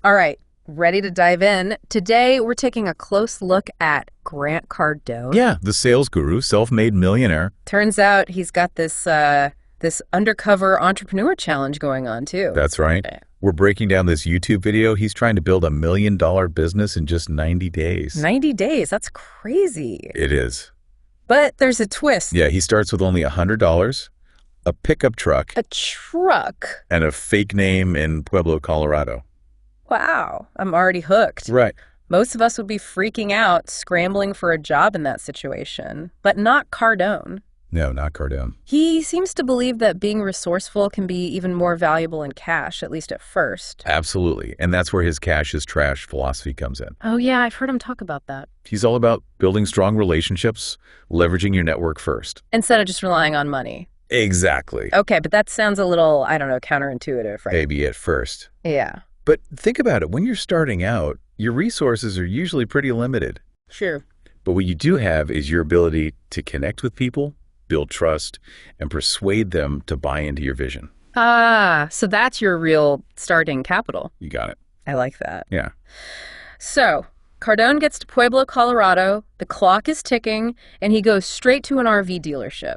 All right, ready to dive in? Today, we're taking a close look at Grant Cardone. Yeah, the sales guru, self-made millionaire. Turns out he's got this undercover entrepreneur challenge going on, too. That's right. We're breaking down this YouTube video. He's trying to build $1 million business in just 90 days. 90 days, that's crazy. It is. But there's a twist. Yeah, he starts with only $100, a pickup truck. A truck? And a fake name in Pueblo, Colorado. Wow, I'm already hooked. Right. Most of us would be freaking out, scrambling for a job in that situation. But not Cardone. No, not Cardone. He seems to believe that being resourceful can be even more valuable in cash, at least at first. Absolutely. And that's where his cash is trash philosophy comes in. Oh, yeah, I've heard him talk about that. He's all about building strong relationships, leveraging your network first. Instead of just relying on money. Exactly. Okay, but that sounds a little, I don't know, counterintuitive, right? Maybe at first. Yeah. But think about it. When you're starting out, your resources are usually pretty limited. Sure. But what you do have is your ability to connect with people, build trust, and persuade them to buy into your vision. Ah, so that's your real starting capital. You got it. I like that. Yeah. So, Cardone gets to Pueblo, Colorado, the clock is ticking, and he goes straight to an RV dealership.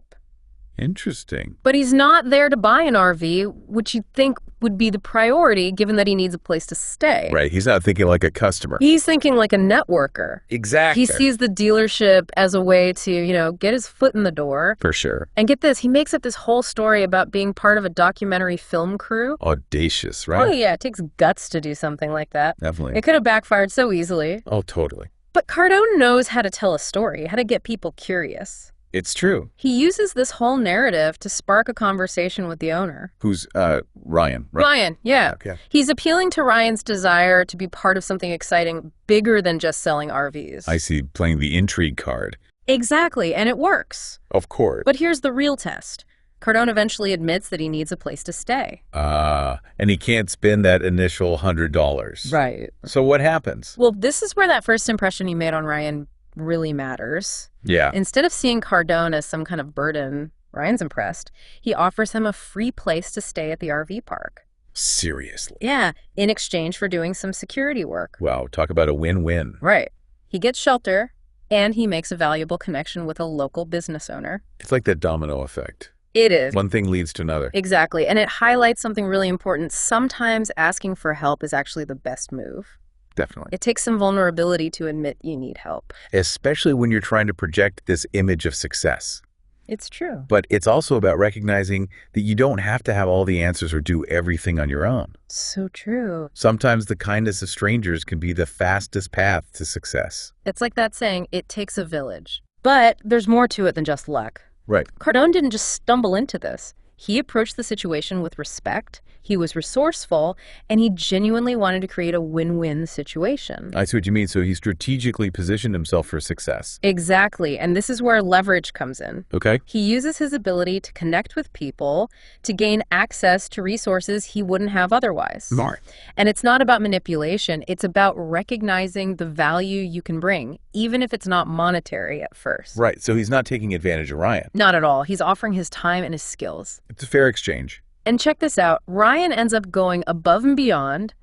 Interesting. But he's not there to buy an RV, which you'd think would be the priority given that he needs a place to stay. Right. He's not thinking like a customer. He's thinking like a networker. Exactly. He sees the dealership as a way to, get his foot in the door. For sure. And get this, he makes up this whole story about being part of a documentary film crew. Audacious, right? Oh, yeah, it takes guts to do something like that. Definitely. It could have backfired so easily. Oh, totally. But Cardone knows how to tell a story, how to get people curious. It's true. He uses this whole narrative to spark a conversation with the owner. Who's Ryan? Right? Ryan, yeah. Okay. He's appealing to Ryan's desire to be part of something exciting bigger than just selling RVs. I see, playing the intrigue card. Exactly, and it works. Of course. But here's the real test. Cardone eventually admits that he needs a place to stay. And he can't spend that initial $100. Right. So what happens? Well, this is where that first impression he made on Ryan really matters. Yeah. Instead of seeing Cardone as some kind of burden, Ryan's impressed. He offers him a free place to stay at the RV park. Seriously? Yeah, in exchange for doing some security work. Wow, talk about a win-win. Right. He gets shelter, and he makes a valuable connection with a local business owner. It's like that domino effect. It is. One thing leads to another. Exactly, and it highlights something really important. Sometimes asking for help is actually the best move. Definitely. It takes some vulnerability to admit you need help. Especially when you're trying to project this image of success. It's true. But it's also about recognizing that you don't have to have all the answers or do everything on your own. So true. Sometimes the kindness of strangers can be the fastest path to success. It's like that saying, it takes a village. But there's more to it than just luck. Right. Cardone didn't just stumble into this. He approached the situation with respect, he was resourceful, and he genuinely wanted to create a win-win situation. I see what you mean. So he strategically positioned himself for success. Exactly, and this is where leverage comes in. Okay. He uses his ability to connect with people to gain access to resources he wouldn't have otherwise. Smart. And it's not about manipulation, it's about recognizing the value you can bring, even if it's not monetary at first. Right, so he's not taking advantage of Ryan. Not at all. He's offering his time and his skills. It's a fair exchange. And check this out. Ryan ends up going above and beyond.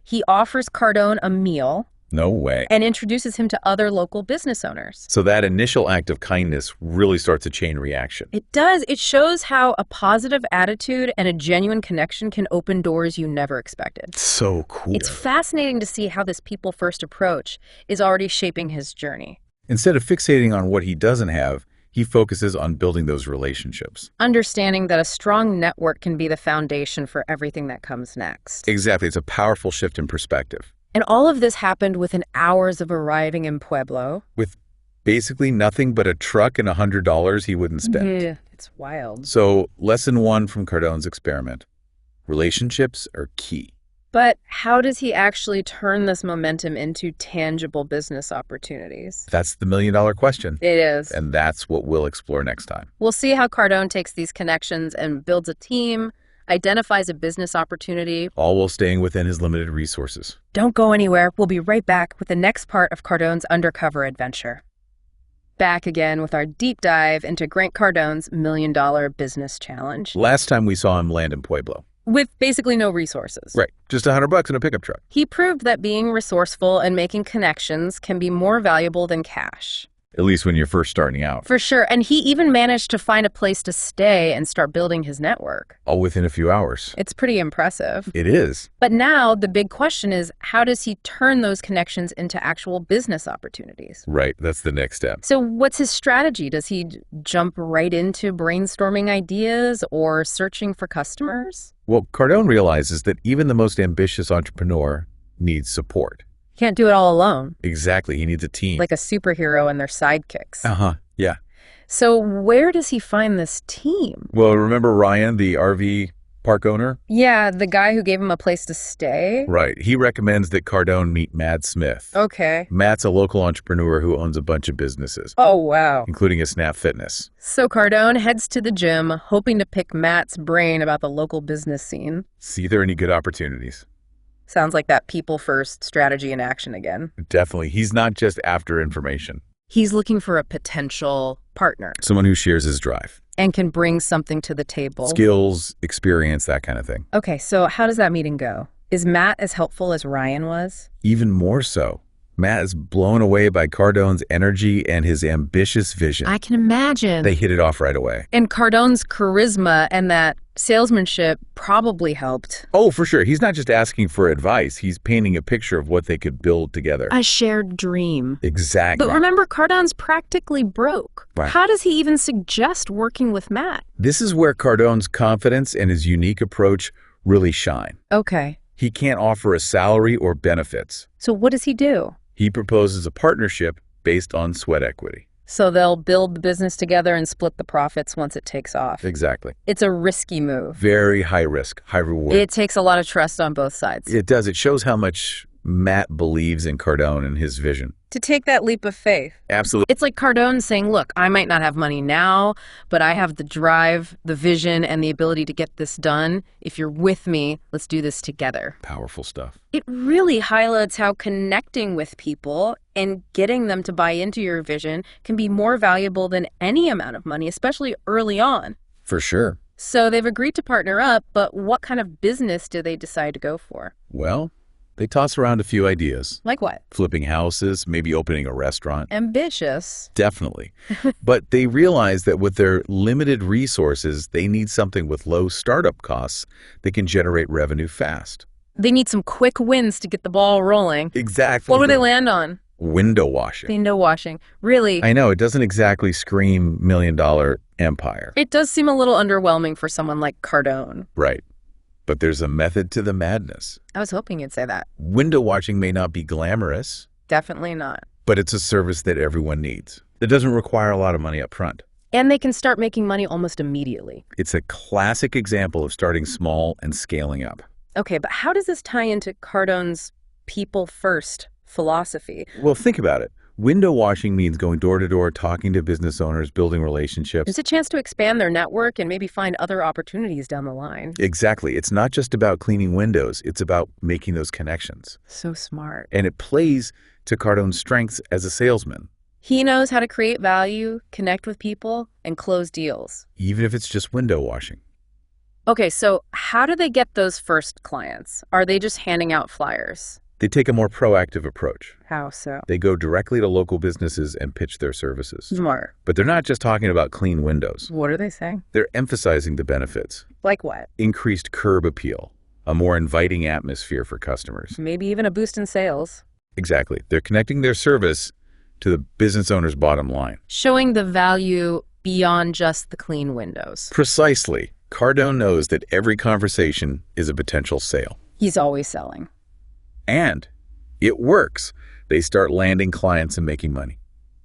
He offers Cardone a meal. No way. And introduces him to other local business owners. So that initial act of kindness really starts a chain reaction. It does. It shows how a positive attitude and a genuine connection can open doors you never expected. So cool. It's fascinating to see how this people-first approach is already shaping his journey. Instead of fixating on what he doesn't have, he focuses on building those relationships. Understanding that a strong network can be the foundation for everything that comes next. Exactly. It's a powerful shift in perspective. And all of this happened within hours of arriving in Pueblo. With basically nothing but a truck and $100 he wouldn't spend. Yeah, it's wild. So, lesson 1 from Cardone's experiment. Relationships are key. But how does he actually turn this momentum into tangible business opportunities? That's the $1 million question. It is. And that's what we'll explore next time. We'll see how Cardone takes these connections and builds a team, identifies a business opportunity. All while staying within his limited resources. Don't go anywhere. We'll be right back with the next part of Cardone's undercover adventure. Back again with our deep dive into Grant Cardone's $1 million business challenge. Last time we saw him land in Pueblo. with basically no resources. Right. Just $100 in a pickup truck. He proved that being resourceful and making connections can be more valuable than cash. At least when you're first starting out. For sure. And he even managed to find a place to stay and start building his network. All within a few hours. It's pretty impressive. It is. But now the big question is, how does he turn those connections into actual business opportunities? Right. That's the next step. So what's his strategy? Does he jump right into brainstorming ideas or searching for customers? Well, Cardone realizes that even the most ambitious entrepreneur needs support. Can't do it all alone. Exactly. He needs a team. Like a superhero and their sidekicks. Yeah. So where does he find this team? Well, remember Ryan, the RV park owner? Yeah, the guy who gave him a place to stay? Right. He recommends that Cardone meet Matt Smith. Okay. Matt's a local entrepreneur who owns a bunch of businesses. Oh, wow. Including a Snap Fitness. So Cardone heads to the gym, hoping to pick Matt's brain about the local business scene. See if there are any good opportunities. Sounds like that people-first strategy in action again. Definitely. He's not just after information. He's looking for a potential partner. Someone who shares his drive. And can bring something to the table. Skills, experience, that kind of thing. Okay, so how does that meeting go? Is Matt as helpful as Ryan was? Even more so. Matt is blown away by Cardone's energy and his ambitious vision. I can imagine. They hit it off right away. And Cardone's charisma and that salesmanship probably helped. Oh, for sure. He's not just asking for advice. He's painting a picture of what they could build together. A shared dream. Exactly. But remember, Cardone's practically broke. Right. How does he even suggest working with Matt? This is where Cardone's confidence and his unique approach really shine. Okay. He can't offer a salary or benefits. So what does he do? He proposes a partnership based on sweat equity. So they'll build the business together and split the profits once it takes off. Exactly. It's a risky move. Very high risk, high reward. It takes a lot of trust on both sides. It does. It shows how much Matt believes in Cardone and his vision. To take that leap of faith. Absolutely. It's like Cardone saying, look, I might not have money now, but I have the drive, the vision, and the ability to get this done. If you're with me, let's do this together. Powerful stuff. It really highlights how connecting with people and getting them to buy into your vision can be more valuable than any amount of money, especially early on. For sure. So they've agreed to partner up, but what kind of business do they decide to go for? Well, they toss around a few ideas. Like what? Flipping houses, maybe opening a restaurant. Ambitious. Definitely. But they realize that with their limited resources, they need something with low startup costs that can generate revenue fast. They need some quick wins to get the ball rolling. Exactly. What do they land on? Window washing. Window washing. Really? I know, it doesn't exactly scream $1 million empire. It does seem a little underwhelming for someone like Cardone. Right. But there's a method to the madness. I was hoping you'd say that. Window washing may not be glamorous, Definitely not. but it's a service that everyone needs. It doesn't require a lot of money up front. And they can start making money almost immediately. It's a classic example of starting small and scaling up. Okay, but how does this tie into Cardone's people-first philosophy? Well, think about it. Window washing means going door to door, talking to business owners, building relationships. There's a chance to expand their network and maybe find other opportunities down the line. Exactly. It's not just about cleaning windows. It's about making those connections. So smart. And it plays to Cardone's strengths as a salesman, He knows how to create value, connect with people, and close deals. even if it's just window washing. Okay, so how do they get those first clients? Are they just handing out flyers? They take a more proactive approach. How so? They go directly to local businesses and pitch their services. Smart. But they're not just talking about clean windows. What are they saying? They're emphasizing the benefits. Like what? Increased curb appeal, a more inviting atmosphere for customers. Maybe even a boost in sales. Exactly. They're connecting their service to the business owner's bottom line. Showing the value beyond just the clean windows. Precisely. Cardone knows that every conversation is a potential sale. He's always selling. And it works. They start landing clients and making money.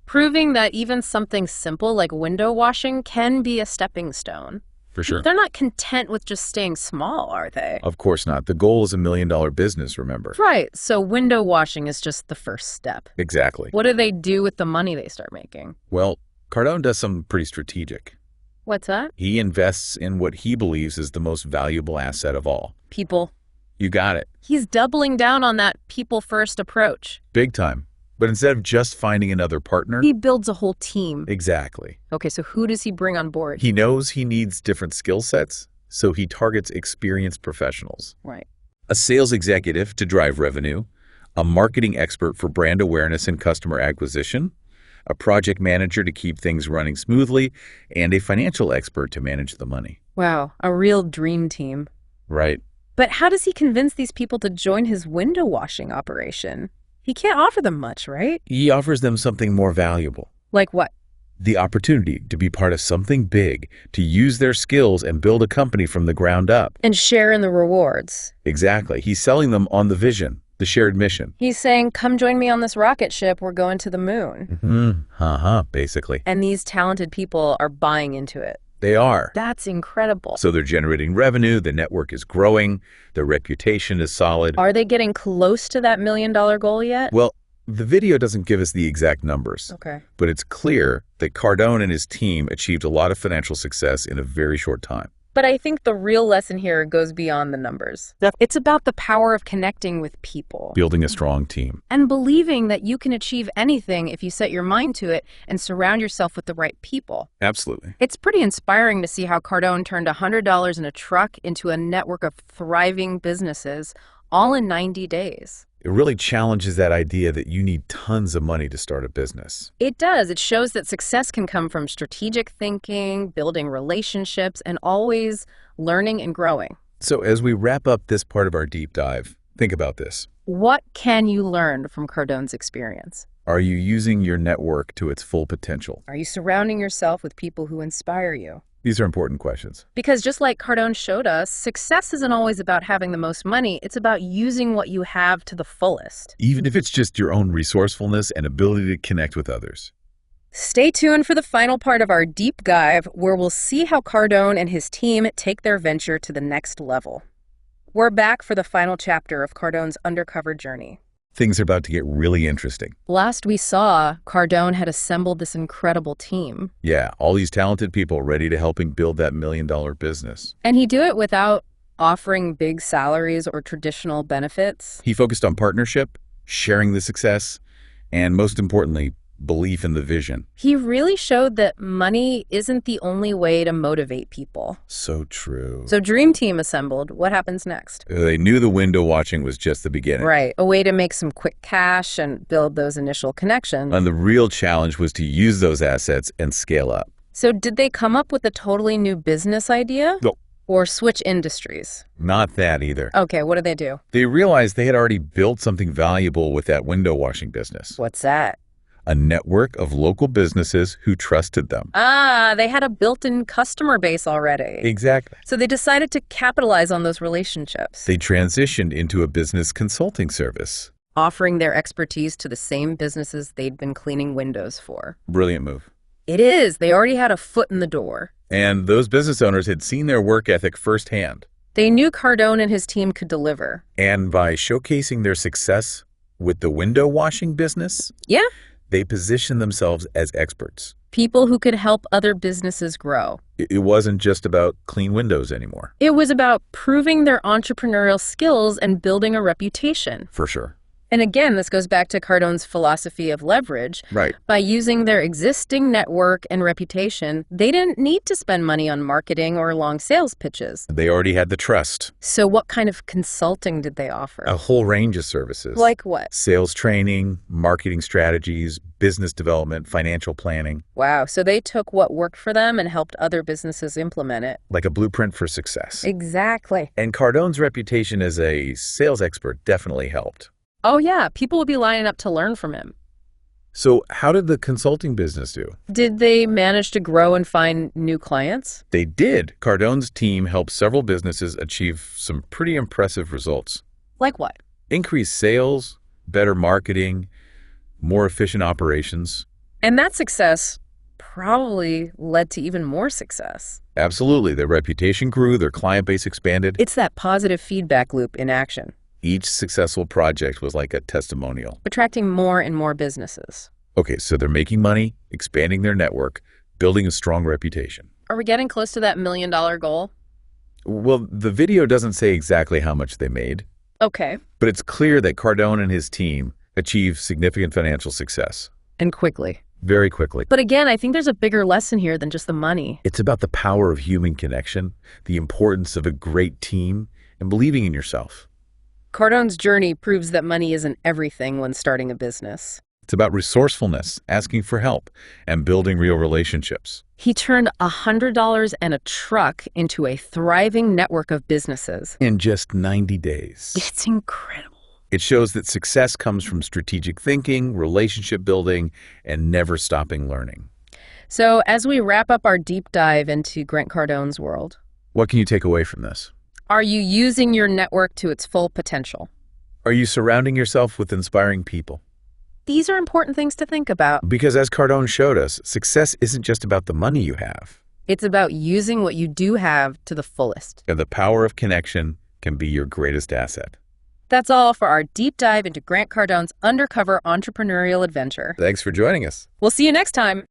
Proving that even something simple like window washing can be a stepping stone. For sure. They're not content with just staying small, are they? Of course not. The goal is $1 million business, remember? Right, so window washing is just the first step. Exactly. What do they do with the money they start making? Well, Cardone does something pretty strategic. What's that? He invests in what he believes is the most valuable asset of all. People. You got it. He's doubling down on that people-first approach. Big time. But instead of just finding another partner... He builds a whole team. Exactly. Okay, so who does he bring on board? He knows he needs different skill sets, so he targets experienced professionals. Right. A sales executive to drive revenue, a marketing expert for brand awareness and customer acquisition, a project manager to keep things running smoothly, and a financial expert to manage the money. Wow, a real dream team. Right. But how does he convince these people to join his window washing operation? He can't offer them much, right? He offers them something more valuable. Like what? The opportunity to be part of something big, to use their skills and build a company from the ground up. And share in the rewards. Exactly. He's selling them on the vision, the shared mission. He's saying, come join me on this rocket ship. We're going to the moon. Basically. And these talented people are buying into it. They are. That's incredible. So they're generating revenue, the network is growing, their reputation is solid. Are they getting close to that $1 million goal yet? Well, the video doesn't give us the exact numbers. Okay. But it's clear that Cardone and his team achieved a lot of financial success in a very short time. But I think the real lesson here goes beyond the numbers. It's about the power of connecting with people. Building a strong team. And believing that you can achieve anything if you set your mind to it and surround yourself with the right people. Absolutely. It's pretty inspiring to see how Cardone turned $100 in a truck into a network of thriving businesses, all in 90 days. It really challenges that idea that you need tons of money to start a business. It does. It shows that success can come from strategic thinking, building relationships, and always learning and growing. So as we wrap up this part of our deep dive, think about this. What can you learn from Cardone's experience? Are you using your network to its full potential? Are you surrounding yourself with people who inspire you? These are important questions. Because just like Cardone showed us, success isn't always about having the most money. It's about using what you have to the fullest. Even if it's just your own resourcefulness and ability to connect with others. Stay tuned for the final part of our deep dive, where we'll see how Cardone and his team take their venture to the next level. We're back for the final chapter of Cardone's undercover journey. Things are about to get really interesting. Last we saw, Cardone had assembled this incredible team. Yeah, all these talented people ready to help him build that $1 million business. And he'd do it without offering big salaries or traditional benefits. He focused on partnership, sharing the success, and most importantly, belief in the vision. He really showed that money isn't the only way to motivate people. So true. So Dream Team assembled. What happens next? They knew the window watching was just the beginning. Right. A way to make some quick cash and build those initial connections. And the real challenge was to use those assets and scale up. So did they come up with a totally new business idea? No. Or switch industries? Not that either. Okay, what did they do? They realized they had already built something valuable with that window washing business. What's that? A network of local businesses who trusted them. Ah, they had a built-in customer base already. Exactly. So they decided to capitalize on those relationships. They transitioned into a business consulting service. Offering their expertise to the same businesses they'd been cleaning windows for. Brilliant move. It is. They already had a foot in the door. And those business owners had seen their work ethic firsthand. They knew Cardone and his team could deliver. And by showcasing their success with the window washing business, yeah, they positioned themselves as experts. People who could help other businesses grow. It wasn't just about clean windows anymore. It was about proving their entrepreneurial skills and building a reputation. For sure. And again, this goes back to Cardone's philosophy of leverage. Right. By using their existing network and reputation, they didn't need to spend money on marketing or long sales pitches. They already had the trust. So what kind of consulting did they offer? A whole range of services. Like what? Sales training, marketing strategies, business development, financial planning. Wow. So they took what worked for them and helped other businesses implement it. Like a blueprint for success. Exactly. And Cardone's reputation as a sales expert definitely helped. Oh, yeah. People would be lining up to learn from him. So how did the consulting business do? Did they manage to grow and find new clients? They did. Cardone's team helped several businesses achieve some pretty impressive results. Like what? Increased sales, better marketing, more efficient operations. And that success probably led to even more success. Absolutely. Their reputation grew, their client base expanded. It's that positive feedback loop in action. Each successful project was like a testimonial. Attracting more and more businesses. Okay, so they're making money, expanding their network, building a strong reputation. Are we getting close to that $1 million goal? Well, the video doesn't say exactly how much they made. Okay. But it's clear that Cardone and his team achieved significant financial success. And quickly. very quickly. But again, I think there's a bigger lesson here than just the money. It's about the power of human connection, the importance of a great team, and believing in yourself. Cardone's journey proves that money isn't everything when starting a business. It's about resourcefulness, asking for help, and building real relationships. He turned $100 and a truck into a thriving network of businesses. In just 90 days. It's incredible. It shows that success comes from strategic thinking, relationship building, and never stopping learning. So as we wrap up our deep dive into Grant Cardone's world, What can you take away from this? are you using your network to its full potential? Are you surrounding yourself with inspiring people? These are important things to think about. Because as Cardone showed us, success isn't just about the money you have. It's about using what you do have to the fullest. And the power of connection can be your greatest asset. That's all for our deep dive into Grant Cardone's undercover entrepreneurial adventure. Thanks for joining us. We'll see you next time.